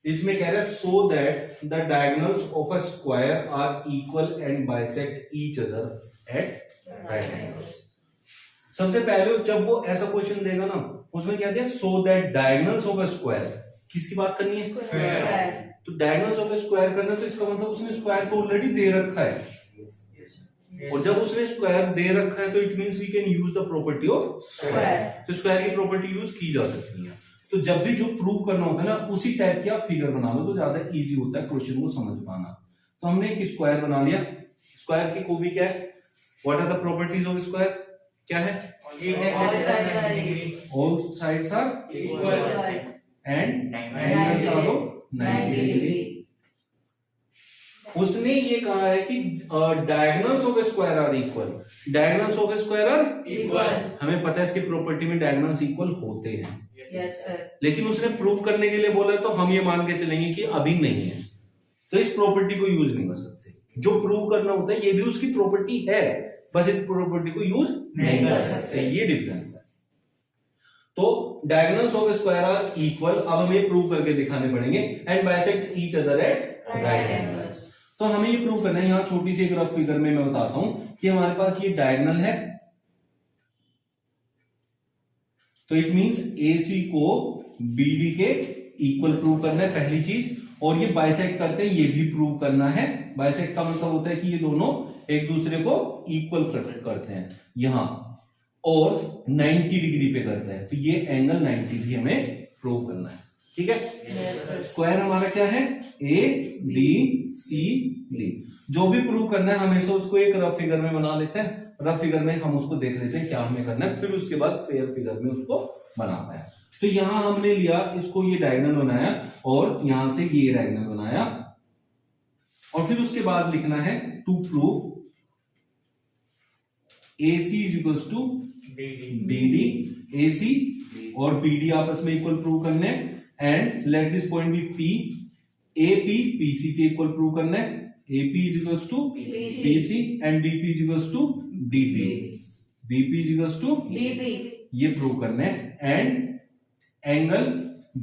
इसमें कह रहे हैं so that the diagonals of a square are equal and bisect each other at right angles. सबसे पहले जब वो ऐसा क्वेश्चन देगा ना, उसमें क्या दिया, so that diagonals of a square, किसकी बात करनी है, स्क्वायर। तो डायगोनल्स ऑफ अ स्क्वायर करना, तो इसका मतलब उसने स्क्वायर तो ऑलरेडी दे रखा है, और जब उसने स्क्वायर दे रखा है तो it means we can use the property of square. तो स्क्वायर की प्रॉपर्टी यूज की जा सकती है। तो जब भी जो प्रूव करना होता है ना, उसी टाइप की आप फिगर बना लो तो ज्यादा इजी होता है क्वेश्चन को समझ पाना। तो हमने एक स्क्वायर बना लिया। स्क्वायर की खूबी क्या है, what are the properties of square, क्या है, all sides are equal and angles are of 90 degree. उसने ये कहा है कि diagonals of a square are equal, diagonals of a square are equal. हमें पता है इसकी प्रॉपर्टी में डायगोनल्स इक्वल होते हैं, यस सर। लेकिन उसने प्रूव करने के लिए बोला तो हम ये मान के चलेंगे कि अभी नहीं है, तो इस प्रॉपर्टी को यूज नहीं कर सकते। जो प्रूव करना होता है ये भी उसकी प्रॉपर्टी है, बस इस प्रॉपर्टी को यूज नहीं कर सकते, ये डिफरेंस है। तो diagonals of square are equal, अब हमें प्रूव करके दिखाने पड़ेंगे, and bisect each other at right angles. तो हमें ये प्रूव करना है, यहाँ छोटी सी एक रफ फिगर में मैं बताता हूं कि हमारे पास ये डायगोनल है, तो इट मींस AC को BD के इक्वल प्रूव करना है पहली चीज, और ये बाइसेक्ट करते हैं, ये भी प्रूव करना है। बाइसेक्ट का मतलब होता है कि ये दोनों एक दूसरे को इक्वल करते हैं यहां, और 90 डिग्री पे करते हैं, तो ये एंगल 90 भी हमें प्रूव करना है, ठीक है। स्क्वायर हमारा क्या है, ABCD। जो भी प्रूव करना है हमेशा उसको एक रफ फिगर में बना लेते हैं, रफ फिगर में हम उसको देख लेते हैं क्या हमें करना है, फिर उसके बाद फेयर फिगर में उसको बनाना है। तो यहां हमने लिया इसको, ये डायगोनल बनाया, और यहां से ये डायगोनल बनाया, और फिर उसके बाद लिखना है to prove AC is equal to BD, AC और BD आपस में इक्वल प्रूव करने, and let this point be P, AP PC के इक्वल प्रूव करना है, AP is equal to PC and BP is equal to DP, BP is equal to DP, ये prove करना है, एंड एंगल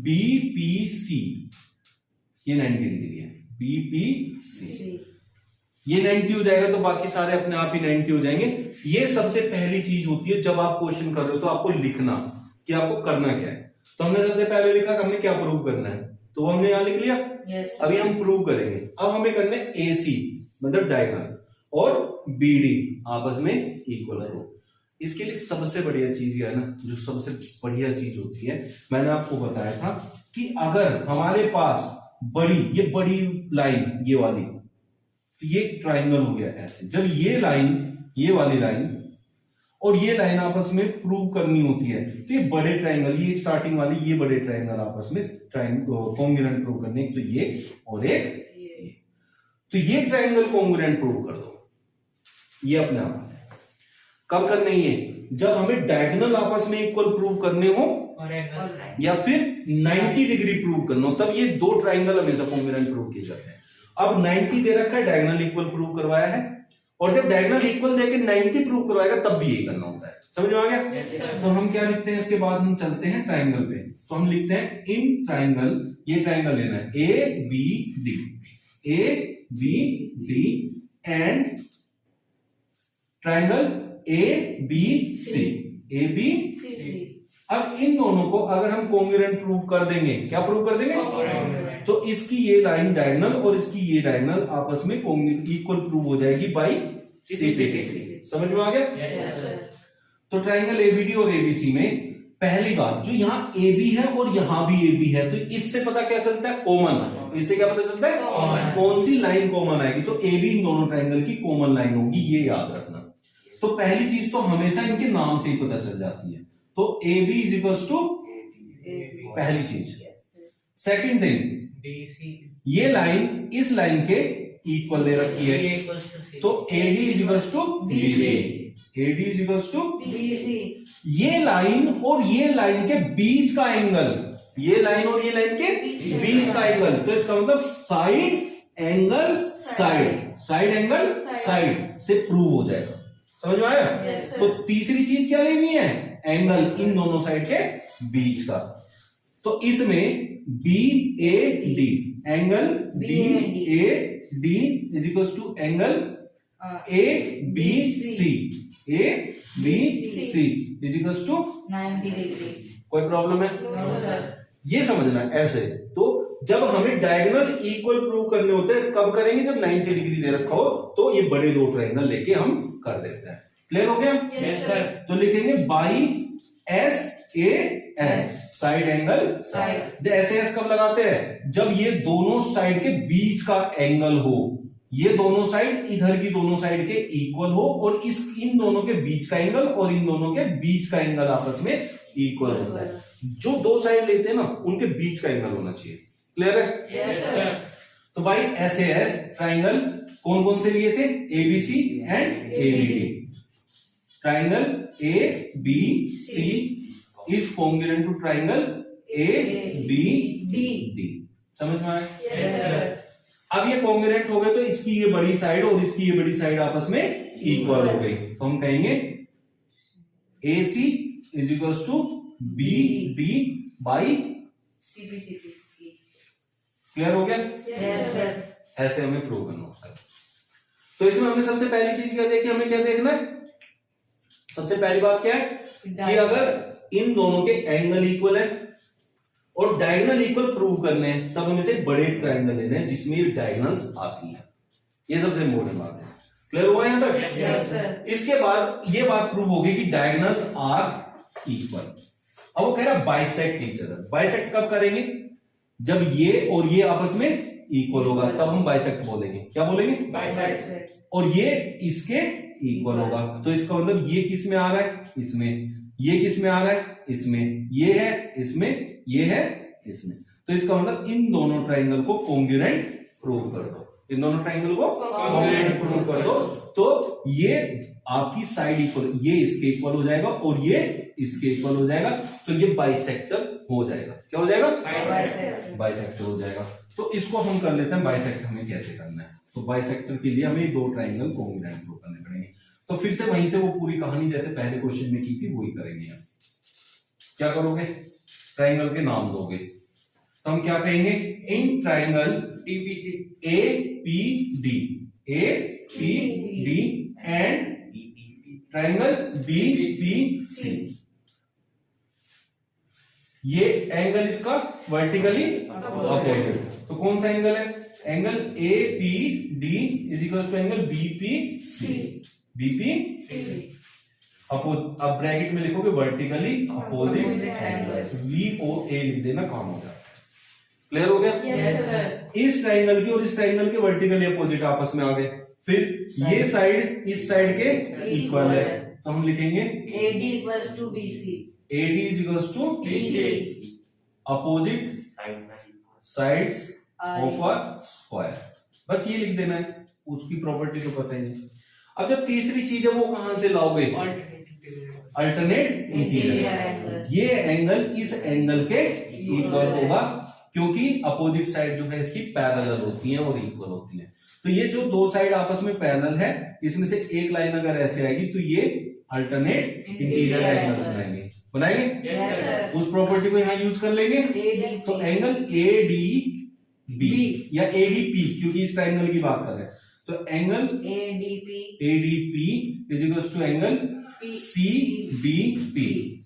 BPC ये 90 degree है, BPC ये 90 हो जाएगा, तो बाकी सारे अपने आप ही 90 हो जाएंगे। ये सबसे पहली चीज होती है जब आप क्वेश्चन कर रहे हो, तो आपको लिखना कि आपको करना क्या है। तो हमने सबसे पहले लिखा कि हमने क्या प्रूव करना है, तो वो हमने यहां लिख लिया। अभी हम प्रूव करेंगे, अब हमें करना है AC मतलब डायगोनल और BD आपस में इक्वल है। इसके लिए सबसे बढ़िया चीज ये है ना, जो सबसे बढ़िया चीज होती है, मैंने आपको बताया था कि अगर हमारे पास ये बड़ी लाइन ये वाली, तो ये ट्राइंगल हो गया ऐसे, जब ये लाइन, ये वाली लाइन और ये लाइन आपस में प्रूव करनी होती है, तो ये बड़े ट्राइंगल, ये स्टार्टिंग वाली ये बड़े ट्राइंगल आपस में कॉन्ग्रुएंट प्रूव करने, तो ये और एक ये, तो ये ट्राइंगल कॉन्ग्रुएंट प्रूव कर दो, ये अपने आप। कब करने ये, जब हमें डायगोनल आपस में इक्वल प्रूव करने हो या फिर 90 डिग्री प्रूव करना हो, तब ये दो ट्राइंगल हमेशा कॉन्ग्रुएंट प्रूव किए जाते हैं। अब 90 दे रखा है, डायगोनल इक्वल प्रूव करवाया है, और जब डायगोनल इक्वल देके 90 प्रूव करवाएगा तब भी यही करना होता है। समझ में आ गया? तो हम क्या लिखते हैं, इसके बाद हम चलते हैं ट्राइंगल पे, तो हम लिखते हैं इन ट्राइंगल, ये ट्राइंगल लेना है ABD, ABD and triangle ABC, ABC। अब इन दोनों को अगर हम कॉन्ग्रुएंट प्रूव कर देंगे, क्या प्रूव कर देंगे, तो इसकी ये लाइन डायगोनल और इसकी ये डायगोनल आपस में इक्वल प्रूव हो जाएगी बाई CPC। समझ में आ गया? तो ट्राइंगल ABD और ABC में पहली बात, जो यहाँ AB है और यहाँ भी AB है, तो इससे पता क्या चलता है, कॉमन। इससे क्या पता चलता है, कौन सी लाइन कॉमन आएगी, तो AB इन दोनों ट्राइंगल की कॉमन लाइन होगी, ये याद रखना। तो पहली चीज तो हमेशा इनके नाम से ही पता चल जाती है, तो AB इज इक्वल टू पहली चीज। सेकंड थिंग, ये लाइन इस लाइन के इक्वल दे रखी है, तो AD is equal to BC, AD is equal to BC। ये लाइन और ये लाइन के बीच का एंगल, ये लाइन और ये लाइन के बीच का एंगल, तो इसका मतलब side angle side, side angle side से प्रूव हो जाएगा। समझ में आया? तो तीसरी चीज क्या लेनी है, एंगल इन दोनों साइड के बीच का। तो इसमें B A D, angle B A D is equal to angle A B C, A B C is equal to 90 degree. कोई प्रॉब्लम है? No sir. ये समझना है ऐसे। तो जब हमें डायगोनल इक्वल प्रूव करने होते हैं कब करेंगे? जब 90 डिग्री दे रखा हो तो ये बड़े दो ट्रायंगल लेके हम कर देते हैं। क्लियर हो गया? Yes sir. तो लिखेंगे by S A S, side angle side. ऐसे एस कब लगाते हैं? जब ये दोनों साइड के बीच का एंगल हो, ये दोनों साइड इधर की दोनों साइड के इक्वल हो और इन दोनों के बीच का एंगल और इन दोनों के बीच का एंगल आपस में इक्वल होता है। जो दो साइड लेते हैं ना उनके बीच का एंगल होना चाहिए। क्लियर है? Yes sir. तो भाई एस ए एस ट्राइंगल कौन कौन से लिए थे? ABC and ABD. Triangle A B C is congruent to triangle A B D. समझ में आया? Yes sir. अब ये कॉन्ग्रुएंट हो गए तो इसकी ये बड़ी साइड और इसकी ये बड़ी साइड आपस में इक्वल हो गई, तो हम कहेंगे A C is equal to B D by CP CP. Clear हो गया? Yes sir. ऐसे हमें प्रूव करना होता है। तो इसमें हमने सबसे पहली चीज क्या देखी? हमें क्या देखना है? सबसे पहली बात क्या है कि अगर इन दोनों के एंगल इक्वल है और डायगोनल इक्वल प्रूव करने हैं तब हमें से बड़े ट्रायंगल लेने हैं जिसमें ये डायगोनल्स आती है। ये सबसे इम्पोर्टेंट बात है। क्लियर हुआ यहां तक? Yes sir. इसके बाद ये बात प्रूव होगी कि डायगोनल्स आर इक्वल। अब वो कह रहा है बाइसेक्ट ईच अदर। बाइसेक्ट कब करेंगे? जब ये और ये आपस में इक्वल होगा तब हम बाइसेक्ट बोलेंगे। क्या बोलेंगे? बाइसेक्ट। और ये इसके इक्वल होगा। तो इसका मतलब ये किस में आ रहा है? इसमें। ये किस में आ रहा है? इसमें। ये है इसमें, ये है इसमें। तो इसका मतलब इन दोनों ट्राइंगल को कॉन्ग्रुएंट प्रूव कर दो। इन दोनों ट्राइंगल को कॉन्ग्रुएंट प्रूव कर दो तो ये आपकी साइड इक्वल, ये इसके इक्वल हो जाएगा और ये इसके इक्वल हो जाएगा, तो ये बाइसेक्टर हो जाएगा। क्या हो जाएगा? बाइसेक्टर हो जाएगा। तो इसको हम कर लेते हैं बाइसेक्टर हमें कैसे करना है। तो बाइसेक्टर के लिए हमें दो ट्राइंगल कॉन्ग्रुएंट प्रूव करने पड़ेंगे। तो फिर से वहीं से वो पूरी कहानी जैसे पहले क्वेश्चन में की थी वही करेंगे हम। क्या करोगे? ट्राइंगल के नाम दोगे। तो हम क्या कहेंगे? In triangle TPC A P D, A P D and triangle B P C. ये एंगल इसका वर्टिकली अपोजिट। तो कौन सा एंगल है? Angle A P D is equal to angle B P C. BP अब ब्रैकेट में लिखोगे vertically opposite angles, VOA लिख देना, काम हो जाता है। क्लियर हो गया? Yes sir. इस ट्राइंगल की और इस ट्राइंगल के वर्टिकली अपोजिट आपस में आ गए। फिर ये साइड इस साइड के इक्वल है तो हम लिखेंगे AD equals to BC। AD is equal to BC opposite sides of a square. बस ये लिख देना है, उसकी प्रॉपर्टी तो पता ही नहीं। अब जो तीसरी चीज है वो कहां से लाओगे? Alternate interior angle. ये एंगल इस एंगल के इक्वल होगा क्योंकि अपोजिट साइड जो है इसकी पैरेलल होती है और इक्वल होती है। तो ये जो दो साइड आपस में पैरेलल है इसमें से एक लाइन अगर ऐसे आएगी तो ये अल्टरनेट इंटीरियर एंगल्स बनाएंगे। बनाएंगे? Yes sir. उस प्रॉपर्टी को यहां यूज कर लेंगे। ADC तो एंगल ADB या ADP क्योंकि इस ट्रायंगल की बात कर रहे हैं, तो angle ADP is equal to angle CBP।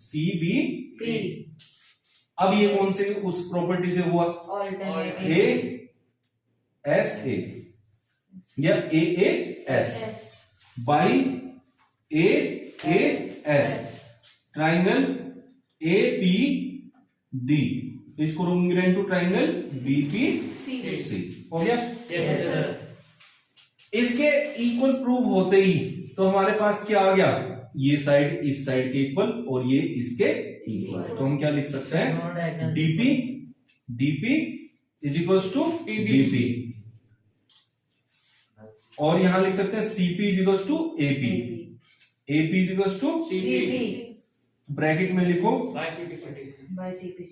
CBP। अब ये कौन से उस प्रॉपर्टी से हुआ? ASA या AAS by AAS triangle APD is congruent to triangle BPC। हो गया? Yes sir. इसके इक्वल प्रूव होते ही तो हमारे पास क्या आ गया? ये साइड इस साइड के इक्वल और ये इसके इक्वल। तो हम क्या लिख सकते हैं? DP is equal to BP और यहां लिख सकते हैं CP is equal to AP। AP is equal to CP। Bracket में लिखो बाय CP।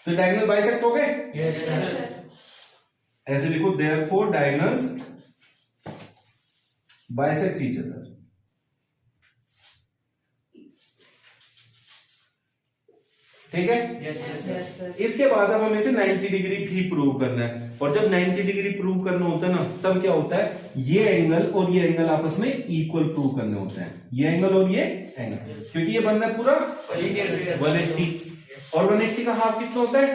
तो डायगोनल बाइसेक्ट हो गए? Yes sir. ऐसे लिखो therefore diagonals bisect each other. ठीक है। Yes, sir. इसके बाद अब हमें से 90 डिग्री भी प्रूव करना है, और जब 90 डिग्री प्रूव करना होता है ना, तब क्या होता है, ये एंगल और ये एंगल आपस में इक्वल प्रूव करने होते हैं, ये एंगल और ये एंगल, क्योंकि ये बनना है पूरा 180, और 180 का हाफ कितना होता है,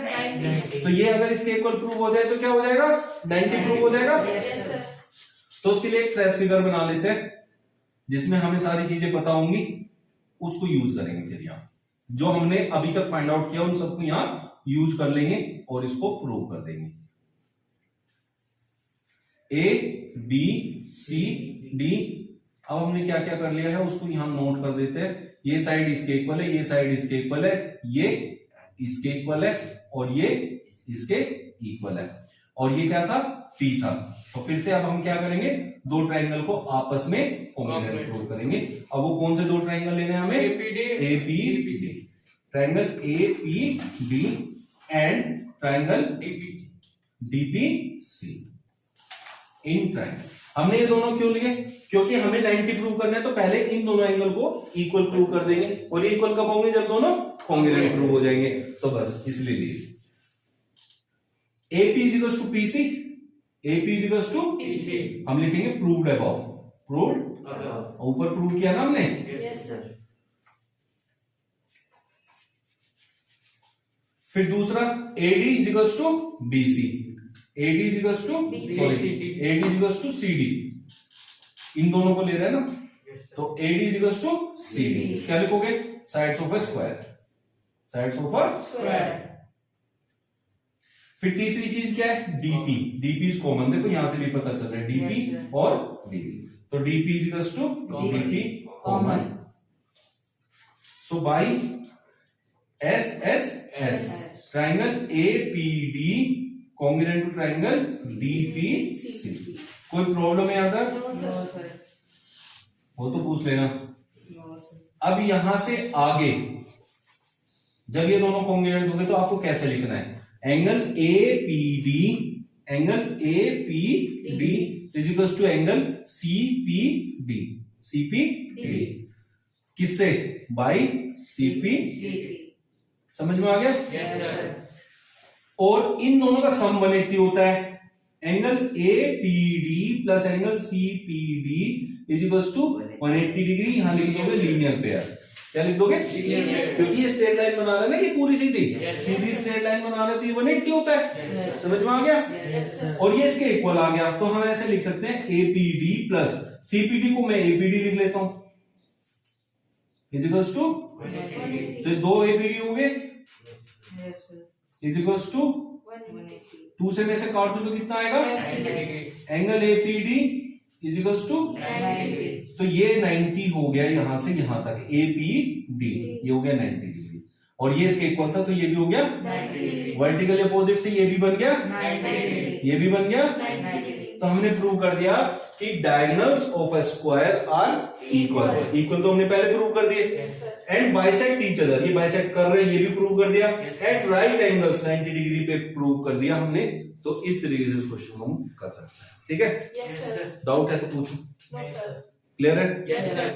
तो ये अगर इसके इक्वल प्रूव हो जाए तो क्या हो जाएगा, 90 प्रूव हो जाएगा। Yes, sir. तो उसके लिए एक फ्रेश फिगर बना लेते हैं जिसमें हमें सारी चीजें पता होंगी, उसको यूज करेंगे। फिर यहाँ जो हमने अभी तक फाइंड आउट किया उन सबको यहाँ यूज कर लेंगे और इसको प्रूव कर देंगे। ए बी सी डी, अब हमने क्या क्या कर लिया है उसको यहाँ नोट कर देते हैं। ये साइड इसके इक्वल है, ये साइड इसके इक्वल है, ये इसके इक्वल है, और ये इसके इक्वल है, और ये क्या था, P था। तो फिर से अब हम क्या करेंगे, दो ट्रायंगल को आपस में कॉन्ग्रुएंट प्रूव करेंगे। अब वो कौन से दो ट्रायंगल लेने हैं हमें, APD, triangle APD and triangle DPC in triangle. हमने ये दोनों क्यों लिए, क्योंकि हमें 90 प्रूव करना है, तो पहले इन दोनों एंगल को इक्वल प्रूव कर देंगे, और ये इक्वल कब होंगे, जब दोनों कॉन्ग्रुएंट प्रूव हो जाएंगे। तो बस इसलिए लिए AP is equals to PC, AP is equals to PC, हम लिखेंगे प्रूव्ड अबव, प्रूव्ड ऊपर प्रूव किया ना हमने। Yes, sir. फिर दूसरा AD is equals to BC, AD is equals to sorry AD is equals to CD, इन दोनों को ले रहे हैं ना, तो AD is equals to CD, क्या लिखोगे, sides of a square, sides of a Square. फिर तीसरी चीज क्या है, DP, DP इज कॉमन, देखो यहां से भी पता चल रहा है DP Yes, sir. और DP, तो DP is equals to DP common, so by S triangle APD congruent to triangle DPC। कोई प्रॉब्लम है यहां तक, No, sir. वो तो पूछ लेना। No, sir. अब यहां से आगे जब ये दोनों कॉन्ग्रुएंट होंगे तो आपको कैसे लिखना है, angle APD, angle APD is equal to angle CPD, CPD किससे, बाई CPD, समझ में आ गया। Yes, sir. और इन दोनों का सम 180 होता है, angle APD plus angle CPD is equal to 180 degree, यहां लिख दोगे लीनियर पेयर, क्या लिख दोगे, क्योंकि ये स्ट्रेट लाइन बना रहे हैं ना, ये पूरी सीधी सीधी स्ट्रेट लाइन बना रहे हैं, तो ये 180 होता है, समझ में आ गया। Yes, sir. और ये इसके इक्वल आ गया, तो हम ऐसे लिख सकते हैं APD प्लस CPD को मैं APD लिख लेता हूं, इज इक्वल टू, तो दो APD हो गए, Yes, sir. Is equal to 180. 2 से में से काट दो तो कितना आएगा, angle APD is equal to, 90. तो ये 90 हो गया यहां से यहां तक, APD ये हो गया 90 डिग्री, और ये इसके इक्वल था तो ये भी हो गया 90. वर्टिकल अपोजिट से, ये भी बन गया, 90. ये भी बन गया। 90. तो हमने प्रूव कर दिया कि diagonals of a square are equal, equal तो हमने पहले प्रूव कर दिए, Yes, sir. And bisect each other, ये बाइसेक्ट कर रहे हैं, ये भी प्रूव कर दिया, एट राइट एंगल्स 90 डिग्री पे प्रूव कर दिया हमने। तो इस तरीके से क्वेश्चन हम कर सकते हैं, ठीक है। Yes, sir. डाउट है तो पूछो, No, sir. क्लियर है। Yes, sir.